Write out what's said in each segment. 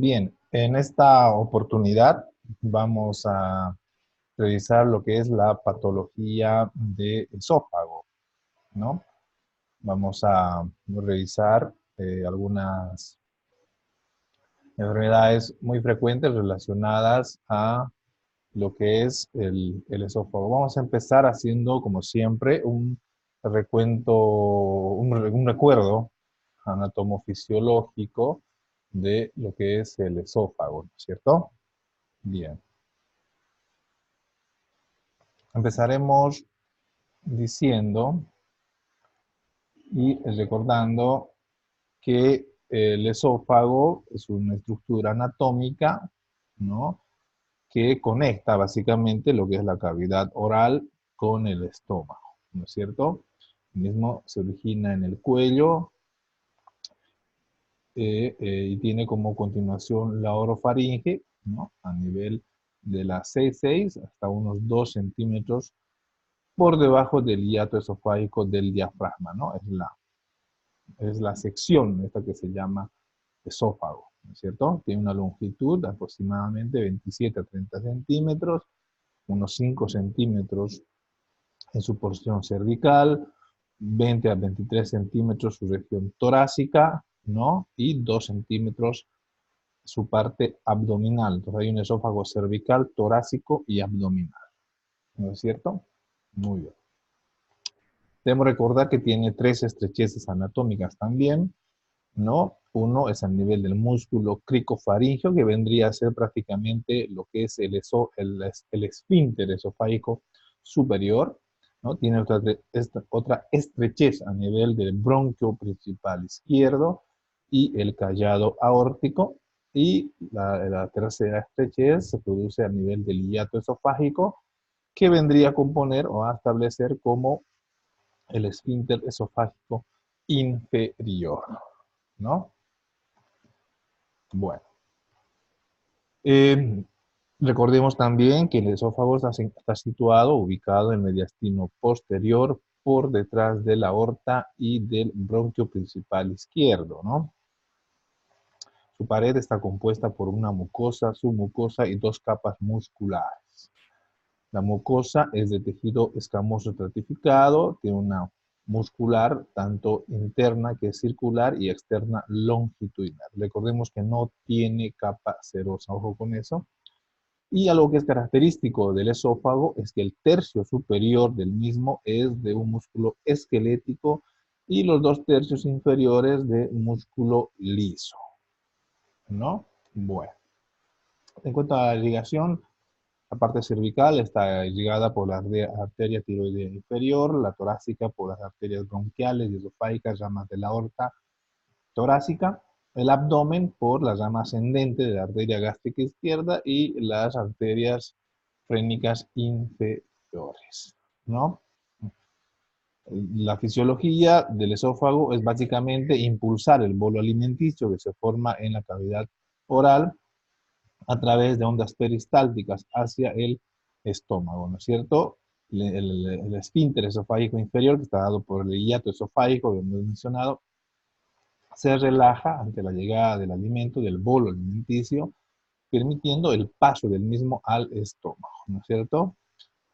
Bien, en esta oportunidad vamos a revisar lo que es la patología del esófago, ¿no? Vamos a revisar algunas enfermedades muy frecuentes relacionadas a lo que es el esófago. Vamos a empezar haciendo, como siempre, un recuento, un recuerdo anatomofisiológico de lo que es el esófago, ¿no es cierto? Bien. Empezaremos diciendo y recordando que el esófago es una estructura anatómica, ¿no?, que conecta básicamente lo que es la cavidad oral con el estómago, ¿no es cierto? El mismo se origina en el cuello y tiene como continuación la orofaringe, ¿no?, a nivel de la C6 hasta unos 2 centímetros por debajo del hiato esofágico del diafragma, ¿no? Es la sección esta que se llama esófago, ¿no es cierto? Tiene una longitud de aproximadamente 27 a 30 centímetros, unos 5 centímetros en su porción cervical, 20 a 23 centímetros su región torácica, ¿no? Y 2 centímetros su parte abdominal. Entonces hay un esófago cervical, torácico y abdominal, ¿no es cierto? Muy bien. Debemos recordar que tiene 3 estrecheces anatómicas también, ¿no? Uno es a nivel del músculo cricofaringeo, que vendría a ser prácticamente lo que es el esfínter esofágico superior, ¿no? Tiene otra estrechez a nivel del bronquio principal izquierdo y el callado aórtico, y la tercera estrechez se produce a nivel del hiato esofágico, que vendría a componer o a establecer como el esfínter esofágico inferior, ¿no? Bueno, eh, recordemos también que el esófago está situado, ubicado en el mediastino posterior, por detrás de la aorta y del bronquio principal izquierdo, ¿no? Su pared está compuesta por una mucosa, submucosa y 2 capas musculares. La mucosa es de tejido escamoso estratificado, tiene una muscular tanto interna, que es circular, y externa longitudinal. Recordemos que no tiene capa serosa, ojo con eso. Y algo que es característico del esófago es que el tercio superior del mismo es de un músculo esquelético y los 2 tercios inferiores de músculo liso, ¿no? Bueno, en cuanto a la irrigación, la parte cervical está irrigada por la arteria tiroidea inferior, la torácica por las arterias bronquiales y esofágicas, ramas de la aorta torácica, el abdomen por la rama ascendente de la arteria gástrica izquierda y las arterias frénicas inferiores, ¿no? La fisiología del esófago es básicamente impulsar el bolo alimenticio que se forma en la cavidad oral a través de ondas peristálticas hacia el estómago, ¿no es cierto? El esfínter esofágico inferior, que está dado por el hiato esofágico, que hemos mencionado, se relaja ante la llegada del alimento, del bolo alimenticio, permitiendo el paso del mismo al estómago, ¿no es cierto?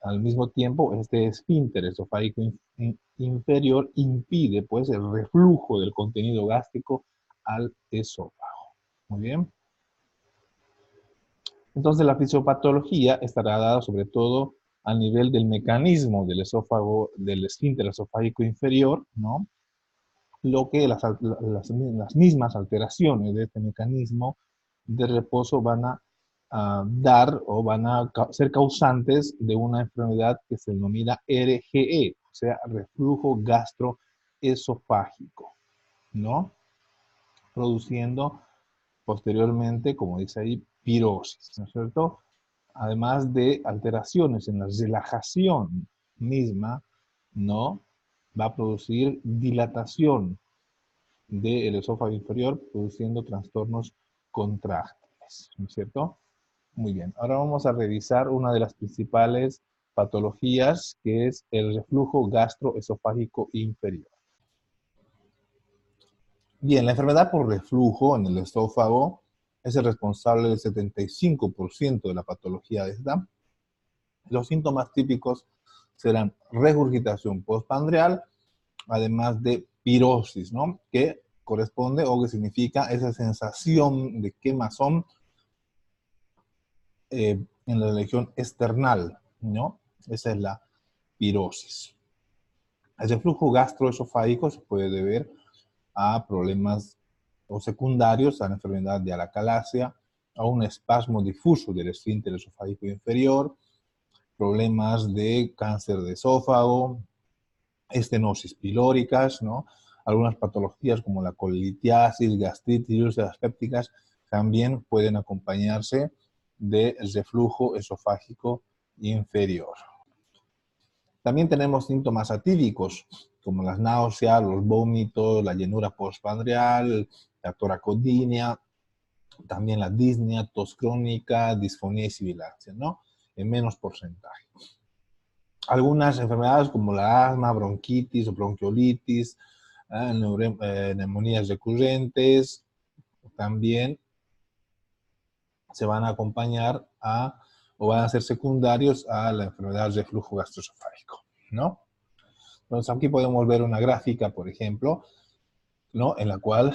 Al mismo tiempo, este esfínter esofágico inferior impide, pues, el reflujo del contenido gástrico al esófago. Muy bien. Entonces, la fisiopatología estará dada sobre todo a nivel del mecanismo del esófago, del esfínter esofágico inferior, ¿no? Lo que las mismas alteraciones de este mecanismo de reposo van a dar o van a ser causantes de una enfermedad que se denomina RGE, o sea, reflujo gastroesofágico, ¿no? Produciendo posteriormente, como dice ahí, pirosis, ¿no es cierto? Además de alteraciones en la relajación misma, ¿no? Va a producir dilatación del esófago inferior, produciendo trastornos contráctiles, ¿no es cierto? Muy bien, ahora vamos a revisar una de las principales patologías, que es el reflujo gastroesofágico inferior. Bien, la enfermedad por reflujo en el esófago es el responsable del 75% de la patología de esta. Los síntomas típicos serán regurgitación postprandial, además de pirosis, ¿no? Que corresponde o que significa esa sensación de quemazón en la región external, ¿no? Esa es la pirosis. El reflujo gastroesofágico se puede deber a problemas o secundarios a la enfermedad de alacalasia, a un espasmo difuso del esfínter esofágico inferior, problemas de cáncer de esófago, estenosis pilóricas, ¿no? Algunas patologías como la colitiasis, gastritis y úlceras pépticas también pueden acompañarse de reflujo esofágico inferior. También tenemos síntomas atípicos, como las náuseas, los vómitos, la llenura postprandial, la toracodinia, también la disnea, tos crónica, disfonía y sibilancia, ¿no? En menos porcentaje. Algunas enfermedades como la asma, bronquitis o bronquiolitis, neumonías recurrentes, también se van a acompañar o van a ser secundarios a la enfermedad de reflujo gastroesofágico, ¿no? Entonces aquí podemos ver una gráfica, por ejemplo, ¿no? En la cual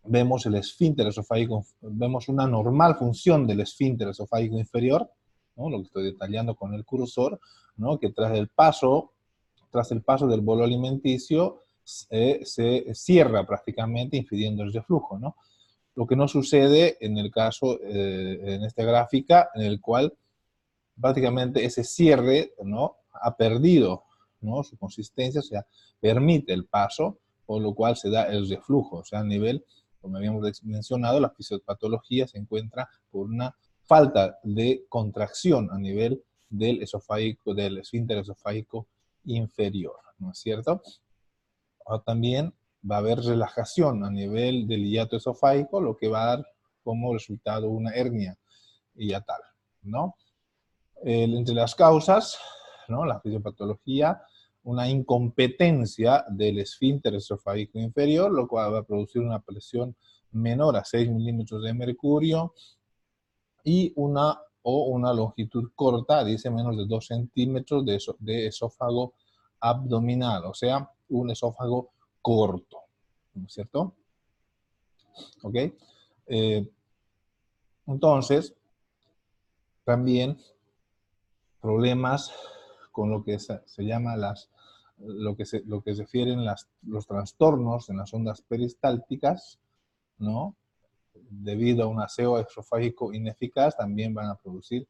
vemos el esfínter esofágico, vemos una normal función del esfínter esofágico inferior, ¿no? Lo que estoy detallando con el cursor, ¿no? Que tras el paso del bolo alimenticio se cierra prácticamente impidiendo el reflujo, ¿no? Lo que no sucede en el caso, en esta gráfica, en el cual prácticamente ese cierre, ¿no? Ha perdido, ¿no? Su consistencia, o sea, permite el paso, por lo cual se da el reflujo, o sea, a nivel, como habíamos mencionado, la fisiopatología se encuentra por una falta de contracción a nivel del esofágico, del esfínter esofágico inferior, ¿no es cierto? O también va a haber relajación a nivel del hiato esofágico, lo que va a dar como resultado una hernia hiatal, ¿no? Entre las causas, ¿no? La fisiopatología, una incompetencia del esfínter esofágico inferior, lo cual va a producir una presión menor a 6 milímetros de mercurio y una longitud corta, dice menos de 2 centímetros de esófago abdominal, o sea, un esófago corto, ¿no es cierto? ¿Ok? Entonces, también problemas con lo que se llama lo que se refieren los trastornos en las ondas peristálticas, ¿no? Debido a un aseo esofágico ineficaz, también van a producir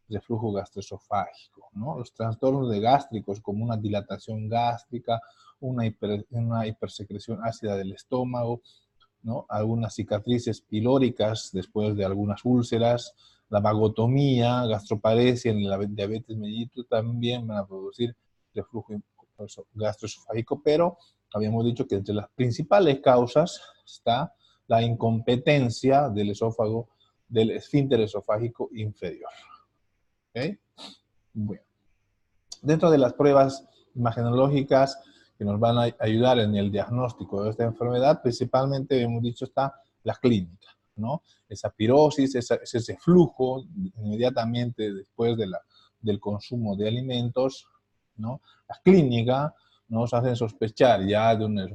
reflujo gastroesofágico, ¿no? Los trastornos de gástricos, como una dilatación gástrica, una hipersecreción ácida del estómago, ¿no? Algunas cicatrices pilóricas después de algunas úlceras, la vagotomía, gastroparesia en la diabetes mellitus también van a producir reflujo gastroesofágico, pero habíamos dicho que entre las principales causas está la incompetencia del esófago, del esfínter esofágico inferior. ¿Okay? Bueno. Dentro de las pruebas imagenológicas que nos van a ayudar en el diagnóstico de esta enfermedad, principalmente, hemos dicho, está la clínica, ¿no? Esa pirosis, ese flujo inmediatamente después del consumo de alimentos, ¿no? La clínica nos hacen sospechar ya de una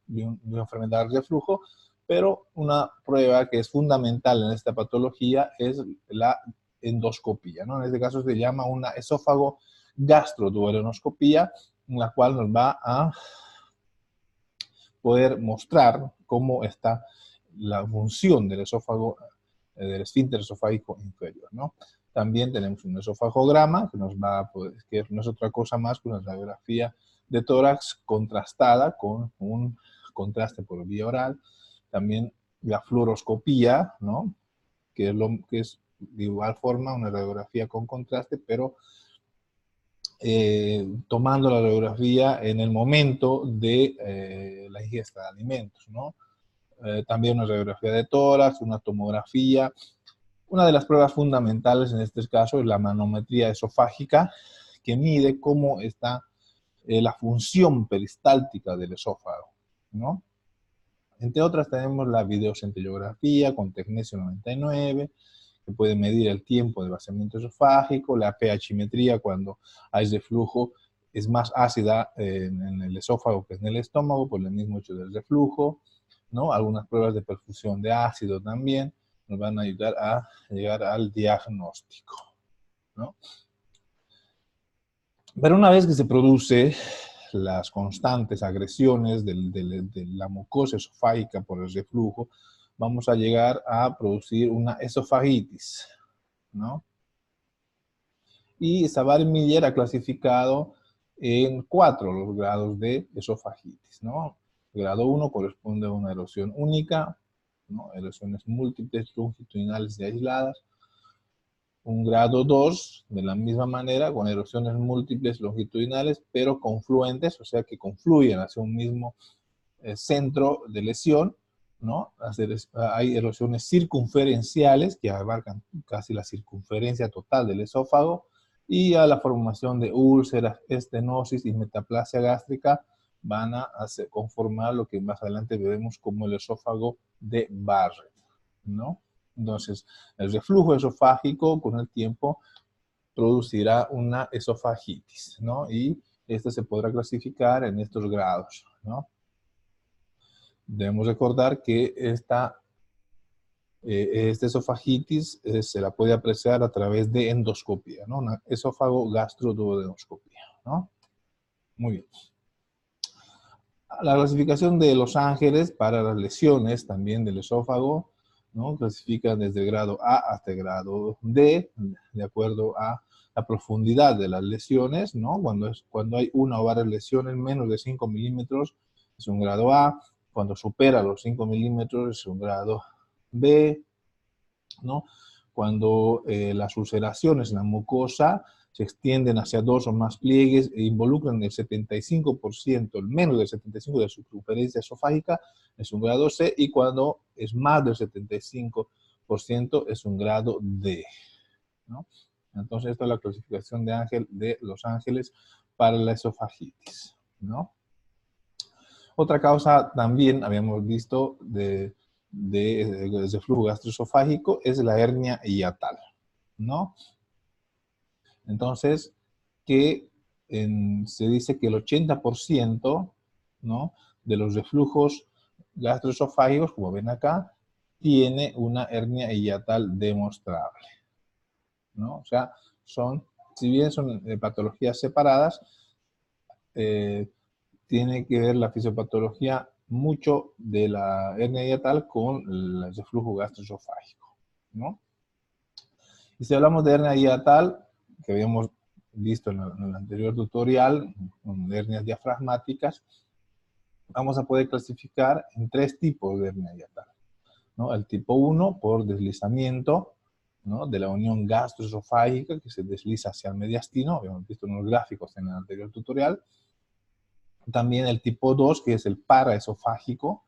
enfermedad de reflujo, pero una prueba que es fundamental en esta patología es la endoscopía, ¿no? En este caso se llama una esófago gastroduodenoscopía, en la cual nos va a poder mostrar cómo está la función del esófago, del esfínter esofágico inferior, ¿no? También tenemos un esofagograma que nos va a poder, que no es otra cosa más que una radiografía de tórax contrastada con un contraste por vía oral. También la fluoroscopía, ¿no? Que es de igual forma una radiografía con contraste, pero tomando la radiografía en el momento de la ingesta de alimentos, ¿no? También una radiografía de tórax, una tomografía. Una de las pruebas fundamentales en este caso es la manometría esofágica, que mide cómo está la función peristáltica del esófago, ¿no? Entre otras tenemos la videocentrillografía con tecnesio 99, que puede medir el tiempo de vaciamiento esofágico, la pH-metría cuando hay reflujo es más ácida en el esófago que en el estómago por el mismo hecho del reflujo, ¿no? Algunas pruebas de perfusión de ácido también nos van a ayudar a llegar al diagnóstico, ¿no? Pero una vez que se produce las constantes agresiones de la mucosa esofágica por el reflujo, vamos a llegar a producir una esofagitis, ¿no? Y Savary-Miller ha clasificado en 4 los grados de esofagitis, ¿no? El grado 1 corresponde a una erosión única, ¿no? Erosiones múltiples, longitudinales y aisladas. Un grado 2, de la misma manera, con erosiones múltiples longitudinales, pero confluentes, o sea que confluyen hacia un mismo centro de lesión, ¿no? Hay erosiones circunferenciales que abarcan casi la circunferencia total del esófago, y a la formación de úlceras, estenosis y metaplasia gástrica van a conformar lo que más adelante veremos como el esófago de Barrett, ¿no? Entonces, el reflujo esofágico con el tiempo producirá una esofagitis, ¿no? Y esta se podrá clasificar en estos grados, ¿no? Debemos recordar que esta esofagitis se la puede apreciar a través de endoscopía, ¿no? Una esófago gastroduodenoscopía, ¿no? Muy bien. La clasificación de Los Ángeles para las lesiones también del esófago, ¿no? Clasifican desde el grado A hasta el grado D, de acuerdo a la profundidad de las lesiones, ¿no? Cuando hay una o varias lesiones menos de 5 milímetros es un grado A, cuando supera los 5 milímetros es un grado B, ¿no? Cuando las ulceraciones en la mucosa se extienden hacia 2 o más pliegues e involucran el 75%, el menos del 75% de su circunferencia esofágica, es un grado C, y cuando es más del 75% es un grado D, ¿no? Entonces, esta es la clasificación de Los Ángeles para la esofagitis, ¿no? Otra causa también habíamos visto de reflujo gastroesofágico es la hernia hiatal, ¿no? Entonces, se dice que el 80%, ¿no?, de los reflujos gastroesofágicos, como ven acá, tiene una hernia hiatal demostrable, ¿no? O sea, si bien son patologías separadas, tiene que ver la fisiopatología mucho de la hernia hiatal con el reflujo gastroesofágico, ¿no? Y si hablamos de hernia hiatal, que habíamos visto en el anterior tutorial, con hernias diafragmáticas, vamos a poder clasificar en 3 tipos de hernia hiatal, ¿no? El tipo 1 por deslizamiento, ¿no?, de la unión gastroesofágica que se desliza hacia el mediastino, habíamos visto en los gráficos en el anterior tutorial. También el tipo 2, que es el paraesofágico,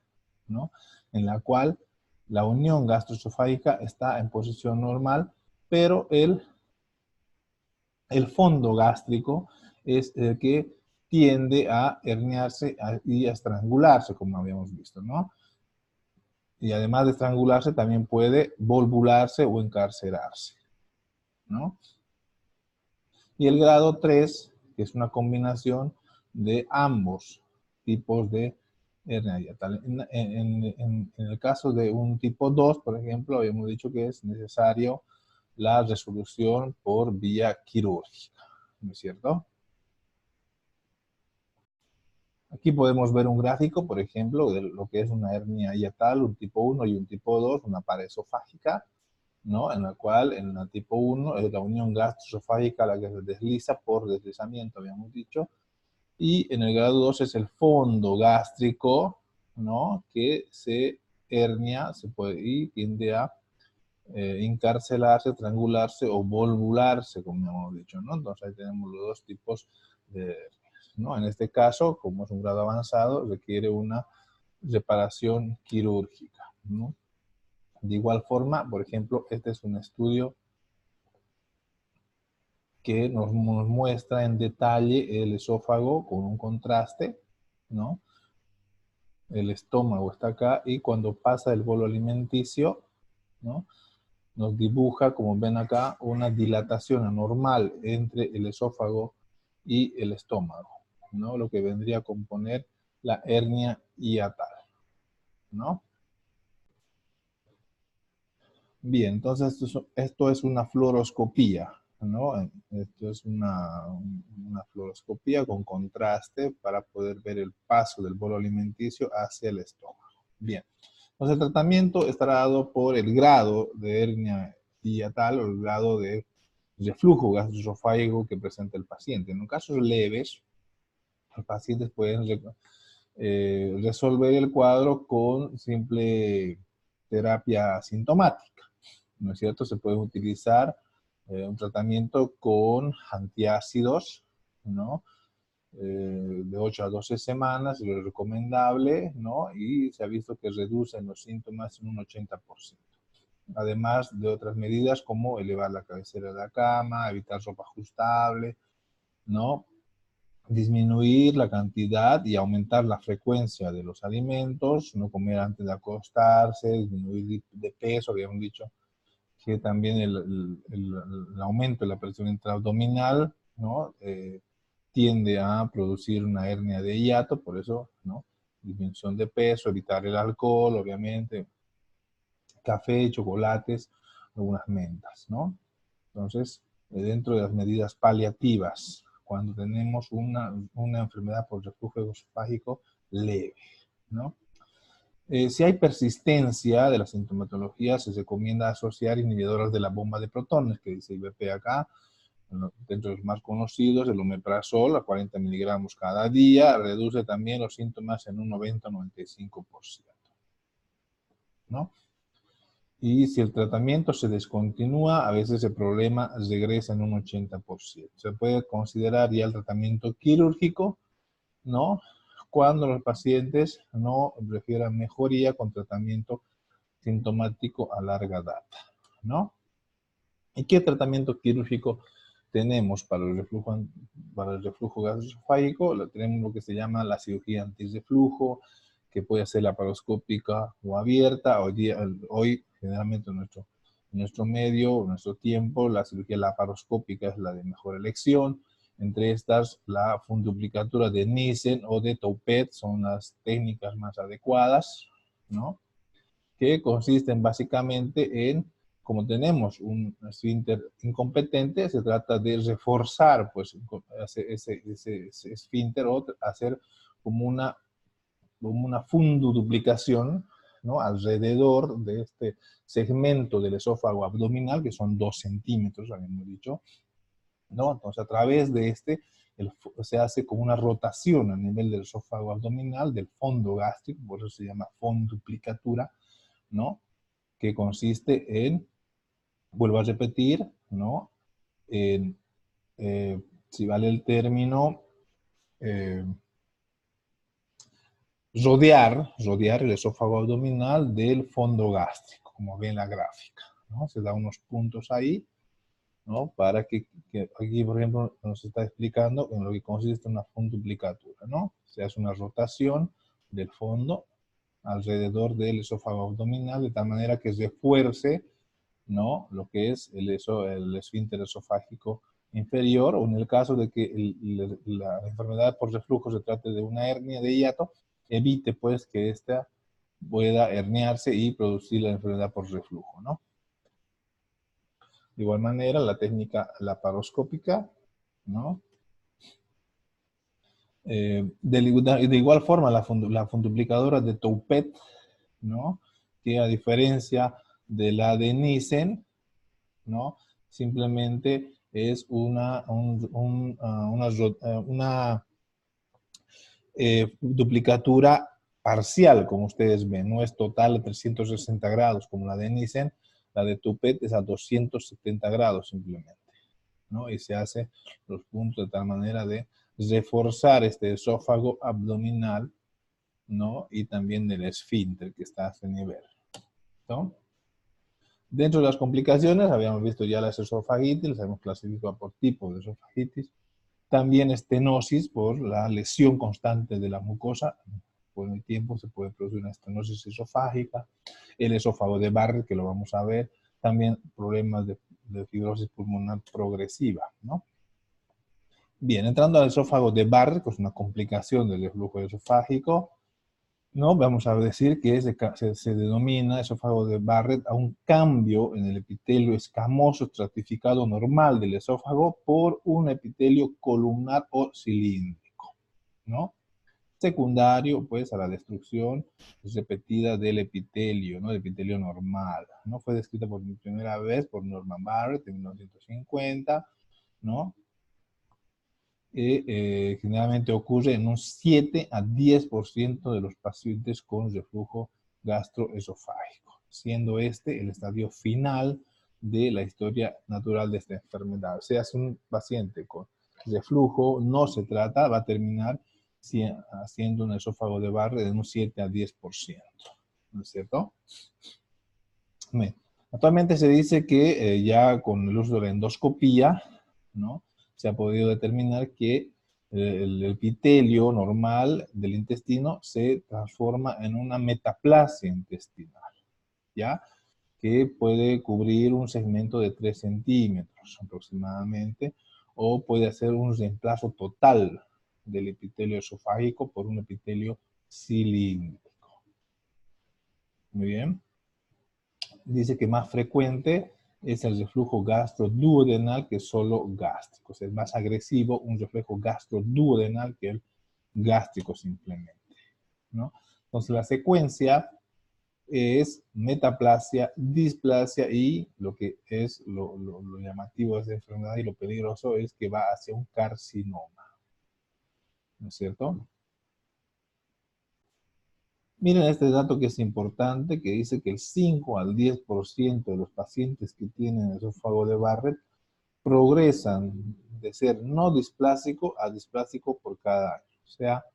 ¿no?, en la cual la unión gastroesofágica está en posición normal, pero el fondo gástrico es el que tiende a herniarse y a estrangularse, como habíamos visto, ¿no? Y además de estrangularse, también puede volvularse o encarcerarse, ¿no? Y el grado 3, que es una combinación de ambos tipos de hernia hiatal. En el caso de un tipo 2, por ejemplo, habíamos dicho que es necesario la resolución por vía quirúrgica, ¿no es cierto? Aquí podemos ver un gráfico, por ejemplo, de lo que es una hernia hiatal, un tipo 1 y un tipo 2, una pared esofágica, ¿no? En la cual, en la tipo 1, es la unión gastroesofágica la que se desliza por deslizamiento, habíamos dicho, y en el grado 2 es el fondo gástrico, ¿no?, que se hernia, y tiende a encarcelarse, estrangularse o volvularse, como hemos dicho, ¿no? Entonces ahí tenemos los 2 tipos de hernias, ¿no? En este caso, como es un grado avanzado, requiere una reparación quirúrgica, ¿no? De igual forma, por ejemplo, este es un estudio que nos muestra en detalle el esófago con un contraste, ¿no?, el estómago está acá, y cuando pasa el bolo alimenticio, ¿no? Nos dibuja, como ven acá, una dilatación anormal entre el esófago y el estómago, ¿no? Lo que vendría a componer la hernia hiatal, ¿no? Bien, entonces esto es una fluoroscopía, ¿no? Esto es una fluoroscopía con contraste para poder ver el paso del bolo alimenticio hacia el estómago. Bien, entonces el tratamiento estará dado por el grado de hernia hiatal o el grado de reflujo gastroesofágico que presenta el paciente. En casos leves, los pacientes pueden resolver el cuadro con simple terapia sintomática, ¿no es cierto? Se puede utilizar un tratamiento con antiácidos, ¿no? De 8 a 12 semanas, es lo recomendable, ¿no? Y se ha visto que reducen los síntomas en un 80%. Además de otras medidas como elevar la cabecera de la cama, evitar ropa ajustable, ¿no? Disminuir la cantidad y aumentar la frecuencia de los alimentos, no comer antes de acostarse, disminuir de peso, habíamos dicho que también el aumento de la presión intraabdominal, ¿no? Tiende a producir una hernia de hiato, por eso, ¿no? Disminución de peso, evitar el alcohol, obviamente, café, chocolates, algunas mentas, ¿no? Entonces, dentro de las medidas paliativas, cuando tenemos una enfermedad por reflujo esofágico leve, ¿no? Si hay persistencia de la sintomatología, se recomienda asociar inhibidores de la bomba de protones, que dice IBP acá, dentro de los más conocidos, el omeprazol a 40 miligramos cada día, reduce también los síntomas en un 90-95%, ¿no? Y si el tratamiento se descontinúa, a veces el problema regresa en un 80%. Se puede considerar ya el tratamiento quirúrgico, ¿no? Cuando los pacientes no refieran mejoría con tratamiento sintomático a larga data, ¿no? ¿Y qué tratamiento quirúrgico tenemos para el reflujo gastroesofágico? Tenemos lo que se llama la cirugía antirreflujo, que puede ser laparoscópica o abierta. Hoy generalmente en nuestro medio, en nuestro tiempo, la cirugía laparoscópica es la de mejor elección. Entre estas, la funduplicatura de Nissen o de Toupet son las técnicas más adecuadas, ¿no? Que consisten básicamente en, como tenemos un esfínter incompetente, se trata de reforzar pues, ese esfínter o hacer como una fundoduplicación, ¿no? Alrededor de este segmento del esófago abdominal, que son 2 centímetros, habíamos dicho, ¿no? Entonces, a través de se hace como una rotación a nivel del esófago abdominal, del fondo gástrico, por eso se llama fonduplicatura, ¿no? Que consiste en, vuelvo a repetir, ¿no? En, si vale el término, eh, rodear el esófago abdominal del fondo gástrico, como ven en la gráfica, ¿no? Se da unos puntos ahí, ¿no? Para que aquí, por ejemplo, nos está explicando en lo que consiste una funduplicatura, ¿no? Se hace una rotación del fondo alrededor del esófago abdominal de tal manera que refuerce, ¿no? Lo que es el esfínter esofágico inferior, o en el caso de que la enfermedad por reflujo se trate de una hernia de hiato, evite pues que ésta pueda herniarse y producir la enfermedad por reflujo, ¿no? De igual manera, la técnica laparoscópica, ¿no? De igual forma, la funduplicadora de Toupet, ¿no? Que a diferencia de la de Nissen, ¿no? Simplemente es una duplicatura parcial, como ustedes ven, no es total a 360 grados como la de Nissen, la de Toupet es a 270 grados simplemente, ¿no? Y se hace los puntos de tal manera de reforzar este esófago abdominal, ¿no? Y también del esfínter que está a ese nivel, ¿no? Dentro de las complicaciones, habíamos visto ya las esofagitis, las hemos clasificado por tipo de esofagitis. También estenosis por la lesión constante de la mucosa, con el tiempo se puede producir una estenosis esofágica, el esófago de Barrett, que lo vamos a ver, también problemas de fibrosis pulmonar progresiva, ¿no? Bien, entrando al esófago de Barrett, que es una complicación del reflujo esofágico, ¿no? Vamos a decir que se denomina esófago de Barrett a un cambio en el epitelio escamoso estratificado normal del esófago por un epitelio columnar o cilíndrico, ¿no? Secundario, pues, a la destrucción repetida del epitelio, ¿no? El epitelio normal, ¿no? Fue descrita por primera vez por Norman Barrett en 1950, ¿no? Generalmente ocurre en un 7 a 10% de los pacientes con reflujo gastroesofágico, siendo este el estadio final de la historia natural de esta enfermedad. O sea, si un paciente con reflujo no se trata, va a terminar haciendo un esófago de Barrett de un 7 a 10%, ¿no es cierto? Bien. Actualmente se dice que ya con el uso de la endoscopía, ¿no? Se ha podido determinar que el epitelio normal del intestino se transforma en una metaplasia intestinal, ¿ya? Que puede cubrir un segmento de 3 centímetros aproximadamente, o puede hacer un reemplazo total del epitelio esofágico por un epitelio cilíndrico. Muy bien. Dice que más frecuente es el reflujo gastroduodenal que solo gástrico. O sea, es más agresivo un reflujo gastroduodenal que el gástrico simplemente, ¿no? Entonces la secuencia es metaplasia, displasia y lo que es lo llamativo de esta enfermedad y lo peligroso es que va hacia un carcinoma, ¿no es cierto? Miren este dato que es importante, que dice que el 5 al 10% de los pacientes que tienen esófago de Barrett progresan de ser no displásico a displásico por cada año. O sea,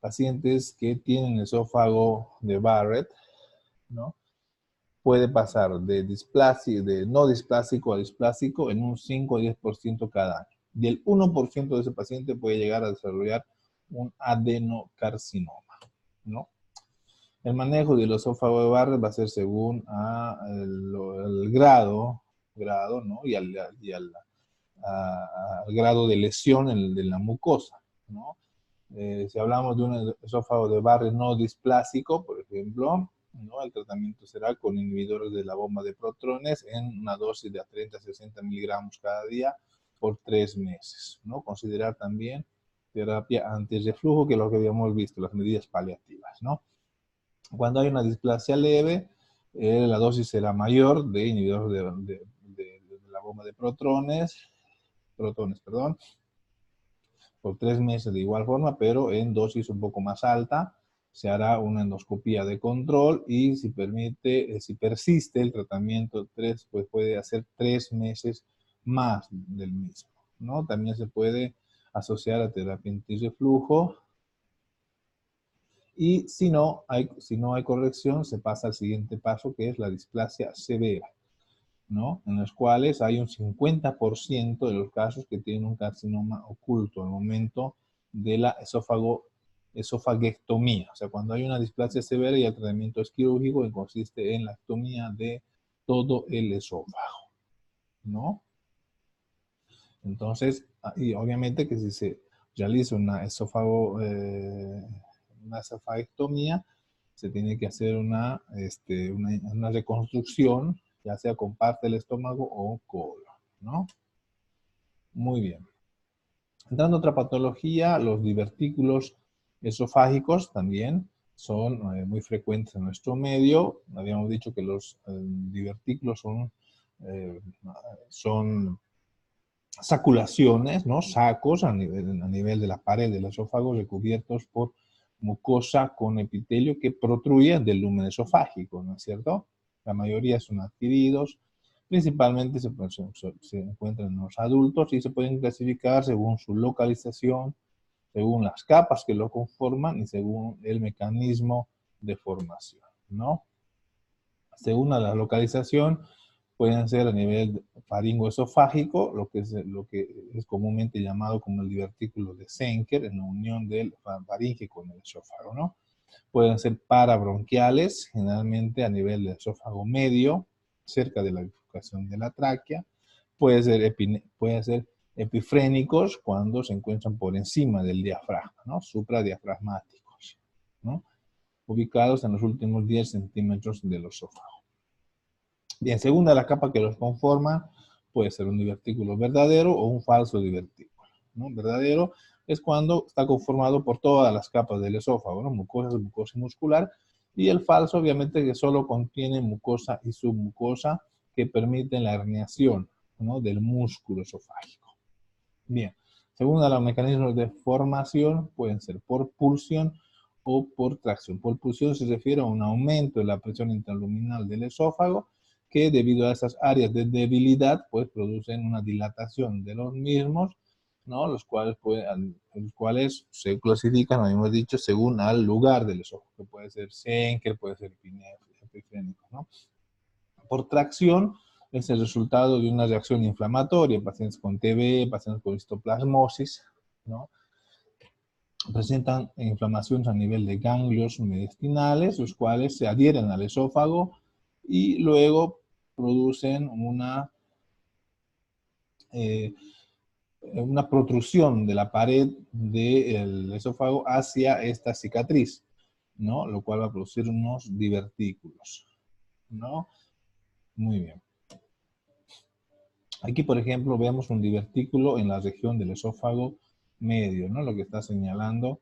pacientes que tienen esófago de Barrett, ¿no? Puede pasar de no displásico a displásico en un 5 o 10% cada año. Y el 1% de ese paciente puede llegar a desarrollar un adenocarcinoma, ¿no? El manejo del esófago de Barrett va a ser según el grado, ¿no? Al grado de lesión de la mucosa, ¿no? Si hablamos de un esófago de Barrett no displásico, por ejemplo, ¿no? El tratamiento será con inhibidores de la bomba de protones en una dosis de 30 a 60 miligramos cada día por 3 meses, ¿no? Considerar también terapia antirreflujo, que es lo que habíamos visto, las medidas paliativas, ¿no? Cuando hay una displasia leve, la dosis será mayor de inhibidores de la bomba de protones, perdón, por 3 meses de igual forma, pero en dosis un poco más alta. Se hará una endoscopía de control y si persiste el tratamiento, pues puede hacer 3 meses más del mismo, ¿no? También se puede asociar a terapia antirreflujo. Y si no hay corrección, se pasa al siguiente paso, que es la displasia severa, ¿no? En los cuales hay un 50% de los casos que tienen un carcinoma oculto al momento de la esofaguectomía. O sea, cuando hay una displasia severa y el tratamiento es quirúrgico y consiste en la ectomía de todo el esófago, ¿no? Entonces, y obviamente que si se realiza una esofagectomía, se tiene que hacer una reconstrucción, ya sea con parte del estómago o colon, ¿no? Muy bien. Entrando a otra patología, los divertículos esofágicos también son muy frecuentes en nuestro medio. Habíamos dicho que los divertículos son saculaciones, ¿no? Sacos a nivel de la pared del esófago recubiertos por mucosa con epitelio que protruye del lumen esofágico, ¿no es cierto? La mayoría son adquiridos, principalmente se encuentran en los adultos y se pueden clasificar según su localización, según las capas que lo conforman y según el mecanismo de formación, ¿no? Según la localización, pueden ser a nivel faringoesofágico, lo que es comúnmente llamado como el divertículo de Zenker, en la unión del faringe con el esófago, ¿no? Pueden ser parabronquiales, generalmente a nivel del esófago medio, cerca de la bifurcación de la tráquea. Puede ser epifrénicos cuando se encuentran por encima del diafragma, ¿no? Supradiafragmáticos, ¿no? Ubicados en los últimos 10 centímetros del esófago. Bien, segunda la capa que los conforma, puede ser un divertículo verdadero o un falso divertículo, ¿no? Verdadero es cuando está conformado por todas las capas del esófago, ¿no? Mucosa muscular, y el falso obviamente que solo contiene mucosa y submucosa que permiten la herniación, ¿no? Del músculo esofágico. Bien, según los mecanismos de formación pueden ser por pulsión o por tracción. Por pulsión se refiere a un aumento de la presión intraluminal del esófago que debido a esas áreas de debilidad pues producen una dilatación de los mismos, ¿no? Los cuales se clasifican, como hemos dicho, según al lugar del esófago, que puede ser Zenker, puede ser epifrénico, ¿no? Por tracción es el resultado de una reacción inflamatoria, pacientes con TB, pacientes con histoplasmosis, ¿no? Presentan inflamaciones a nivel de ganglios mediastinales, los cuales se adhieren al esófago y luego producen una protrusión de la pared del esófago hacia esta cicatriz, ¿no? Lo cual va a producir unos divertículos, ¿no? Muy bien. Aquí, por ejemplo, vemos un divertículo en la región del esófago medio, ¿no? Lo que está señalando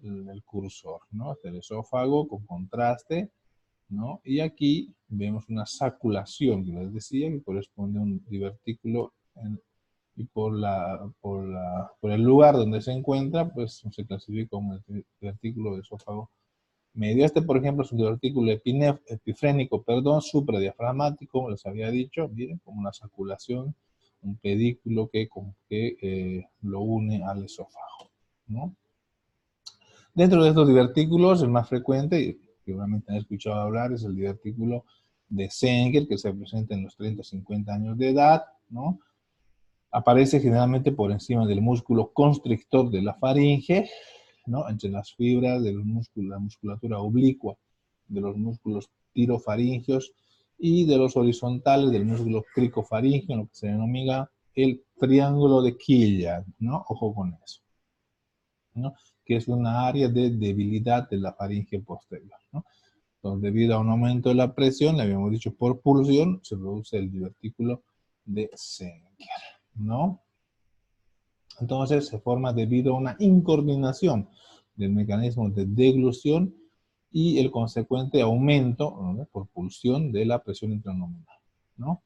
el cursor, ¿no? El esófago con contraste, ¿no? Y aquí vemos una saculación, que les decía, que corresponde a un divertículo y por el lugar donde se encuentra, pues se clasifica como el divertículo de esófago medio. Este, por ejemplo, es un divertículo epifrénico, supradiafragmático, como les había dicho, miren, como una saculación, un pedículo que lo une al esófago, ¿no? Dentro de estos divertículos, el más frecuente, y que seguramente han escuchado hablar, es el divertículo de Zenker, que se presenta en los 30-50 años de edad, ¿no? Aparece generalmente por encima del músculo constrictor de la faringe, ¿no? Entre las fibras de la musculatura oblicua de los músculos tirofaringeos y de los horizontales del músculo cricofaringeo, lo que se denomina el triángulo de Killian, ¿no? Ojo con eso, ¿no? Que es una área de debilidad de la faringe posterior, ¿no? Entonces, debido a un aumento de la presión, le habíamos dicho por pulsión, se produce el divertículo de Zenker, ¿no? Entonces se forma debido a una incoordinación del mecanismo de deglución y el consecuente aumento, ¿no? Por pulsión de la presión intraabdominal, ¿no?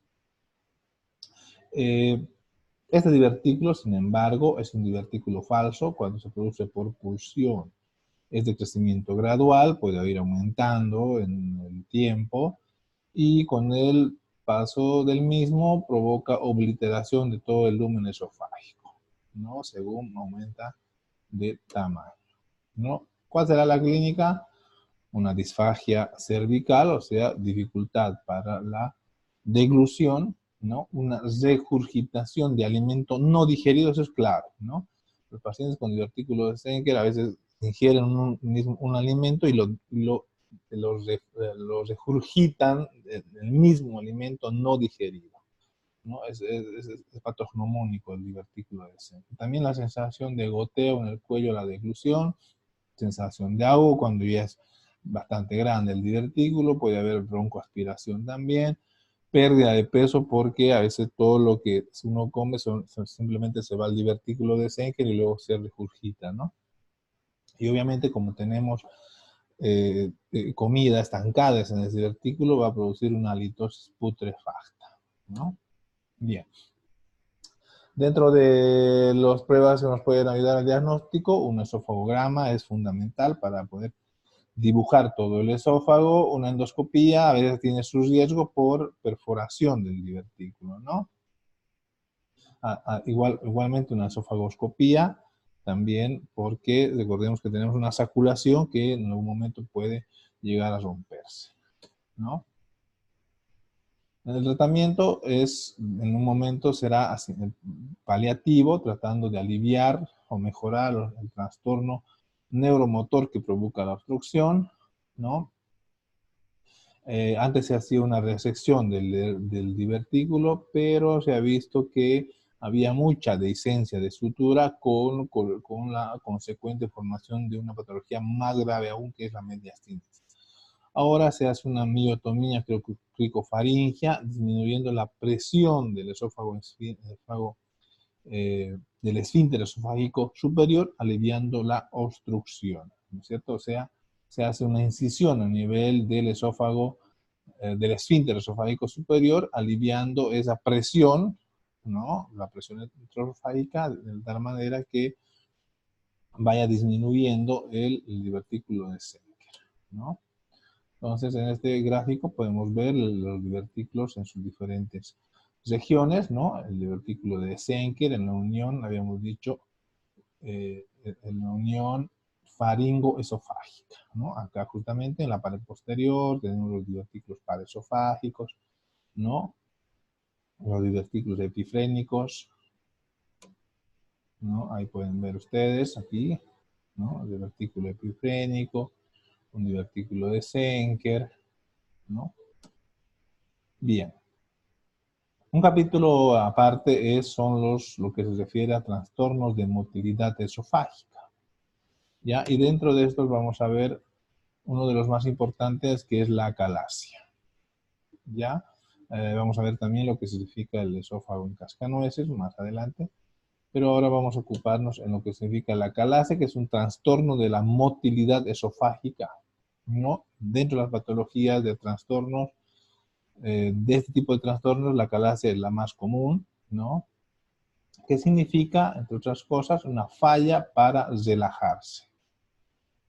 Este divertículo, sin embargo, es un divertículo falso cuando se produce por pulsión. Es de crecimiento gradual, puede ir aumentando en el tiempo y con el paso del mismo provoca obliteración de todo el lumen esofágico, ¿no? Según aumenta de tamaño, ¿no? ¿Cuál será la clínica? Una disfagia cervical, o sea, dificultad para la deglución, ¿no? Una regurgitación de alimento no digerido, eso es claro, ¿no? Los pacientes con divertículo de Zenker a veces ingieren un alimento y lo regurgitan el mismo alimento no digerido, ¿no? Es patognomónico el divertículo de Zenker. También la sensación de goteo en el cuello, la deglución, sensación de ahogo cuando ya es bastante grande el divertículo, puede haber broncoaspiración también, pérdida de peso porque a veces todo lo que uno come simplemente se va al divertículo de Zenker y luego se regurgita, ¿no? Y obviamente como tenemos comida estancada en el divertículo, va a producir una halitosis putrefacta, ¿no? Bien. Dentro de las pruebas que nos pueden ayudar al diagnóstico, un esofagograma es fundamental para poder dibujar todo el esófago. Una endoscopía a veces tiene su riesgo por perforación del divertículo, ¿no? Igualmente una esofagoscopía también porque recordemos que tenemos una saculación que en algún momento puede llegar a romperse, ¿no? El tratamiento en un momento será paliativo, tratando de aliviar o mejorar el trastorno neuromotor que provoca la obstrucción, ¿no? Antes se hacía una resección del divertículo, pero se ha visto que había mucha dehiscencia de sutura con la consecuente formación de una patología más grave aún, que es la mediastinitis. Ahora se hace una miotomía cricofaringea, disminuyendo la presión del del esfínter esofágico superior, aliviando la obstrucción, ¿no es cierto? O sea, se hace una incisión a nivel del esófago, del esfínter esofágico superior, aliviando esa presión, ¿no? La presión esofágica, de tal manera que vaya disminuyendo el divertículo de Senker, ¿no? Entonces, en este gráfico podemos ver los divertículos en sus diferentes regiones, ¿no? El divertículo de Senker en la unión, habíamos dicho, en la unión faringoesofágica, ¿no? Acá justamente en la pared posterior tenemos los divertículos paraesofágicos, ¿no? Los divertículos epifrénicos, ¿no? Ahí pueden ver ustedes aquí, ¿no? El divertículo epifrénico, un divertículo de Senker, ¿no? Bien. Un capítulo aparte son lo que se refiere a trastornos de motilidad esofágica, ¿ya? Y dentro de estos vamos a ver uno de los más importantes, que es la acalasia, ¿ya? Vamos a ver también lo que significa el esófago en cascanueces más adelante, pero ahora vamos a ocuparnos en lo que significa la acalasia, que es un trastorno de la motilidad esofágica, ¿no? Dentro de las patologías de trastornos, de este tipo de trastornos, la acalasia es la más común, ¿no? Que significa, entre otras cosas, una falla para relajarse,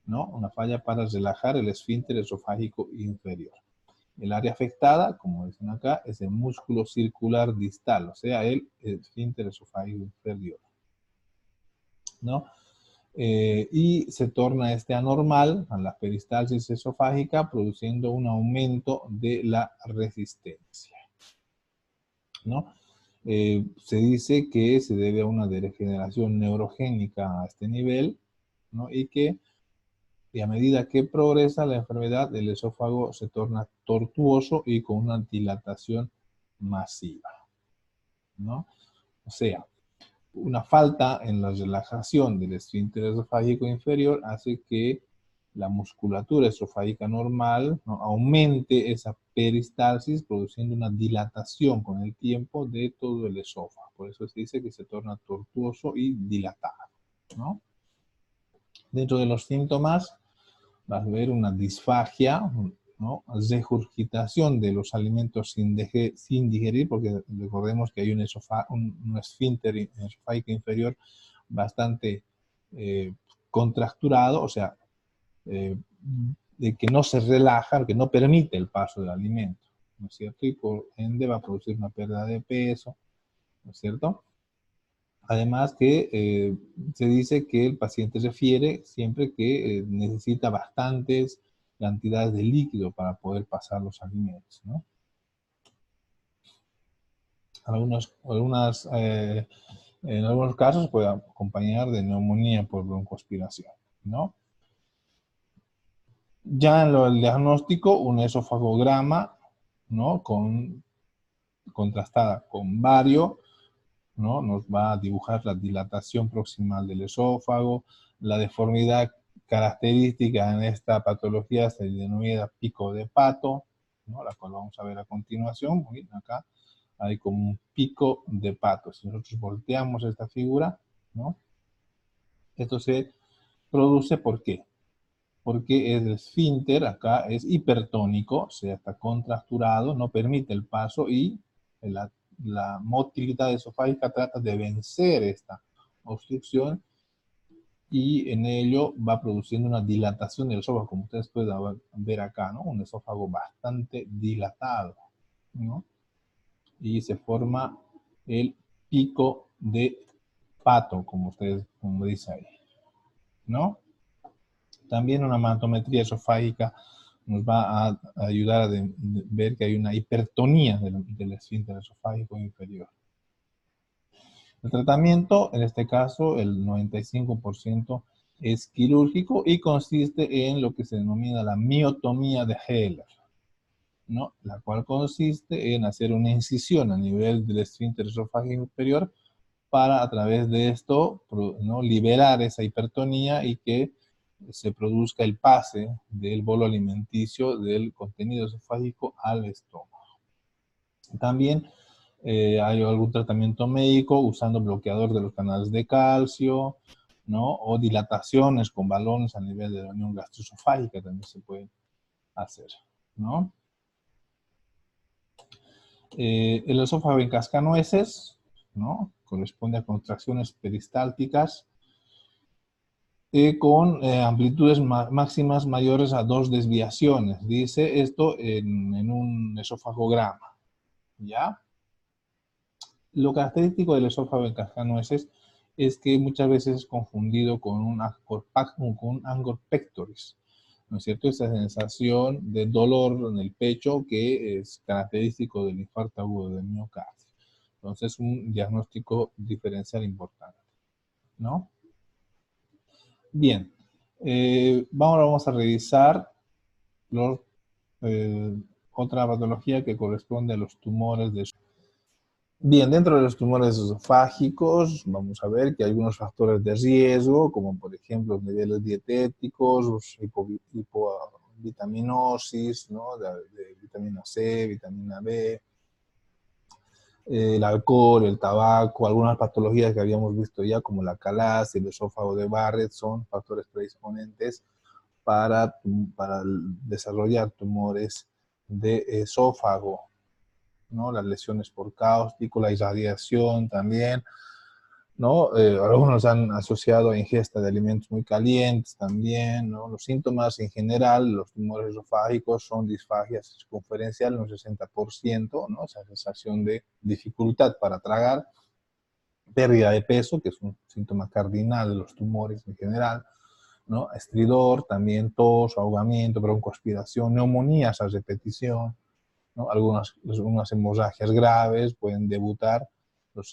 ¿no? Una falla para relajar el esfínter esofágico inferior. El área afectada, como dicen acá, es el músculo circular distal, o sea, el esfínter esofágico inferior, ¿no? Y se torna anormal a la peristalsis esofágica, produciendo un aumento de la resistencia, ¿no? Se dice que se debe a una degeneración neurogénica a este nivel, ¿no? Y a medida que progresa la enfermedad, el esófago se torna tortuoso y con una dilatación masiva, ¿no? O sea, una falta en la relajación del esfínter esofágico inferior hace que la musculatura esofágica normal, ¿no?, aumente esa peristalsis, produciendo una dilatación con el tiempo de todo el esófago. Por eso se dice que se torna tortuoso y dilatado, ¿no? Dentro de los síntomas vas a ver una disfagia, ¿no? Regurgitación de los alimentos sin digerir, porque recordemos que hay un esfínter esofágico inferior bastante contracturado, o sea, de que no se relaja, que no permite el paso del alimento, ¿no es cierto? Y por ende va a producir una pérdida de peso, ¿no es cierto? Además que se dice que el paciente refiere siempre que necesita bastantes cantidades de líquido para poder pasar los alimentos, ¿no? En algunos casos puede acompañar de neumonía por broncoaspiración, ¿no? Ya en el diagnóstico, un esofagograma, ¿no? Contrastada con bario, ¿no? Nos va a dibujar la dilatación proximal del esófago, la deformidad característica en esta patología se denomina pico de pato, ¿no? La cual vamos a ver a continuación. Muy bien, acá hay como un pico de pato. Si nosotros volteamos esta figura, ¿no? Esto se produce, ¿por qué? Porque el esfínter acá es hipertónico, o sea, está contracturado, no permite el paso y la motilidad esofágica trata de vencer esta obstrucción y en ello va produciendo una dilatación del esófago, como ustedes pueden ver acá, ¿no? Un esófago bastante dilatado, ¿no? Y se forma el pico de pato, como ustedes, como dice ahí, ¿no? También una matometría esofágica nos va a ayudar a ver que hay una hipertonía del esfínter esofágico inferior. El tratamiento, en este caso, el 95% es quirúrgico y consiste en lo que se denomina la miotomía de Heller, ¿no? La cual consiste en hacer una incisión a nivel del esfínter esofágico inferior para a través de esto, ¿no?, liberar esa hipertonía y que se produzca el pase del bolo alimenticio del contenido esofágico al estómago. También hay algún tratamiento médico usando bloqueador de los canales de calcio, ¿no?, o dilataciones con balones a nivel de la unión gastroesofágica también se pueden hacer, ¿no? El esófago en cascanueces, ¿no?, corresponde a contracciones peristálticas con amplitudes máximas mayores a 2 desviaciones. Dice esto en un esofagograma, ¿ya? Lo característico del esófago en cascanueces es que muchas veces es confundido con un angor pectoris, ¿no es cierto? Esa sensación de dolor en el pecho que es característico del infarto agudo del miocardio. Entonces, un diagnóstico diferencial importante, ¿no? Bien, ahora vamos a revisar los, otra patología que corresponde a los tumores de... Bien, dentro de los tumores esofágicos vamos a ver que hay algunos factores de riesgo, como por ejemplo los niveles dietéticos, hipovitaminosis, ¿no?, de vitamina C, vitamina B, el alcohol, el tabaco, algunas patologías que habíamos visto ya, como la CALAS y el esófago de Barrett, son factores predisponentes para desarrollar tumores de esófago, ¿no? Las lesiones por cáustico, la irradiación también, ¿no? Algunos han asociado a ingesta de alimentos muy calientes también, ¿no? Los síntomas en general, los tumores esofágicos son disfagia circunferencial en un 60%, ¿no? Esa sensación de dificultad para tragar, pérdida de peso, que es un síntoma cardinal de los tumores en general, ¿no? Estridor, también tos, ahogamiento, broncoaspiración, neumonías a repetición, ¿no? Algunas hemorragias graves pueden debutar, los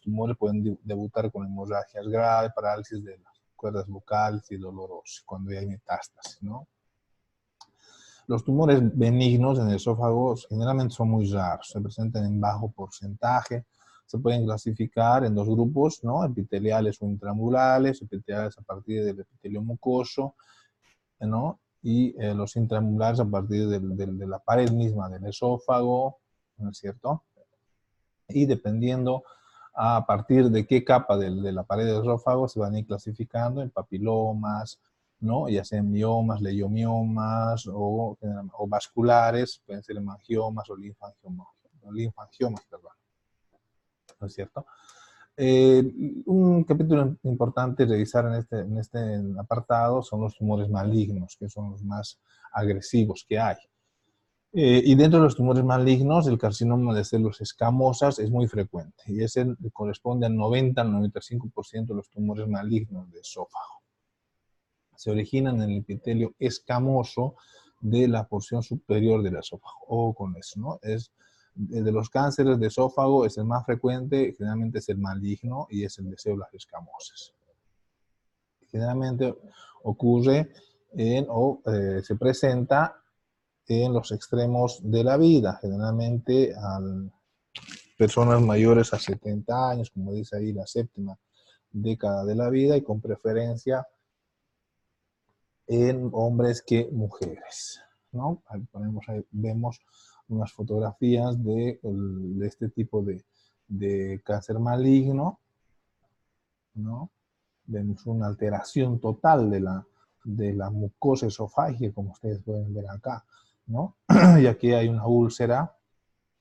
tumores pueden debutar con hemorragias graves, parálisis de las cuerdas vocales y dolor óseo cuando ya hay metástasis, ¿no? Los tumores benignos en el esófago generalmente son muy raros, se presentan en bajo porcentaje, se pueden clasificar en dos grupos, ¿no? Epiteliales o intramurales, epiteliales a partir del epitelio mucoso, ¿no? Y los intramurales a partir de la pared misma del esófago, ¿no es cierto? Y dependiendo a partir de qué capa de la pared del esófago se van a ir clasificando en papilomas, ¿no? Ya sean miomas, leiomiomas o vasculares, pueden ser hemangiomas o linfangiomas, perdón, ¿no es cierto? Un capítulo importante revisar en este apartado son los tumores malignos, que son los más agresivos que hay. Y dentro de los tumores malignos, el carcinoma de células escamosas es muy frecuente y ese corresponde al 90 al 95% de los tumores malignos de esófago. Se originan en el epitelio escamoso de la porción superior del esófago. O con eso, ¿no? De los cánceres de esófago es el más frecuente, generalmente es el maligno y es el de células escamosas. Generalmente ocurre se presenta en los extremos de la vida, generalmente a personas mayores a 70 años, como dice ahí, la séptima década de la vida, y con preferencia en hombres que mujeres, ¿no? Ahí vemos unas fotografías de este tipo de cáncer maligno, ¿no? Vemos una alteración total de la mucosa esofágica, como ustedes pueden ver acá, ¿no? Y aquí hay una úlcera,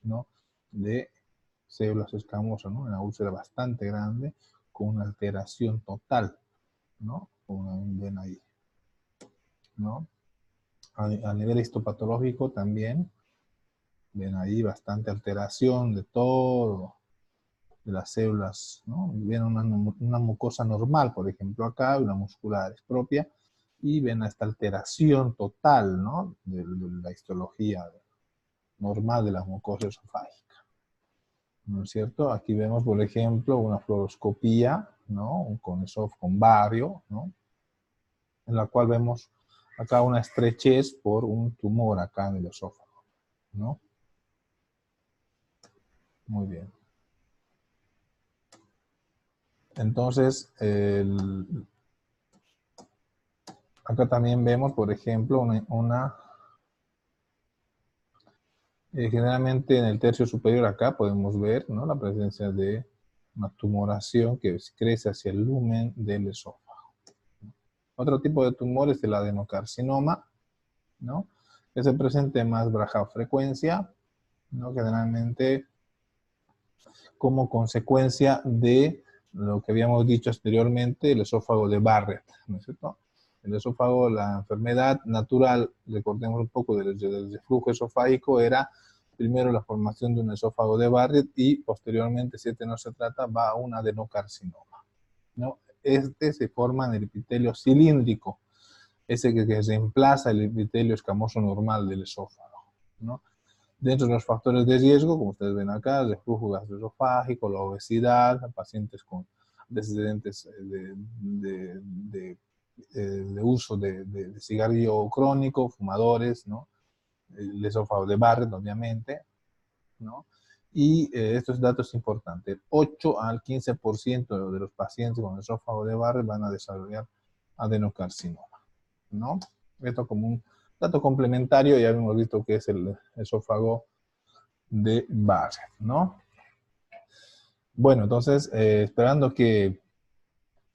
¿no?, de células escamosas, ¿no? Una úlcera bastante grande con una alteración total, ¿no? Como ven ahí, ¿no? A nivel histopatológico también, ven ahí bastante alteración de todo, de las células, ¿no? Ven una mucosa normal, por ejemplo, acá, una muscular propia, y ven esta alteración total, ¿no? De la histología normal de la mucosa esofágica, ¿no es cierto? Aquí vemos, por ejemplo, una fluoroscopía, ¿no? Con bario, ¿no? En la cual vemos acá una estrechez por un tumor acá en el esófago, ¿no? Muy bien. Entonces, acá también vemos, por ejemplo, generalmente en el tercio superior acá podemos ver, ¿no?, la presencia de una tumoración que crece hacia el lumen del esófago. Otro tipo de tumor es el adenocarcinoma, ¿no?, que se presenta en más baja frecuencia, ¿no?, generalmente como consecuencia de lo que habíamos dicho anteriormente, el esófago de Barrett, ¿no es cierto? El esófago, la enfermedad natural, recordemos un poco del reflujo esofágico, era primero la formación de un esófago de Barrett y posteriormente, si este no se trata, va a un adenocarcinoma, ¿no? Este se forma en el epitelio cilíndrico, ese que reemplaza el epitelio escamoso normal del esófago, ¿no? Dentro de los factores de riesgo, como ustedes ven acá, el reflujo gastroesofágico, la obesidad, pacientes con antecedentes de uso de cigarrillo crónico, fumadores, ¿no? El esófago de Barrett, obviamente, ¿no? Y estos datos importantes, 8 al 15% de los pacientes con esófago de Barrett van a desarrollar adenocarcinoma, ¿no? Esto como un dato complementario, ya hemos visto que es el esófago de Barrett, ¿no? Bueno, entonces, esperando que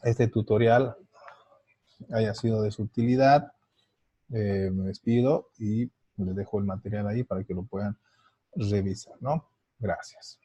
este tutorial haya sido de su utilidad, me despido y les dejo el material ahí para que lo puedan revisar, ¿no? Gracias.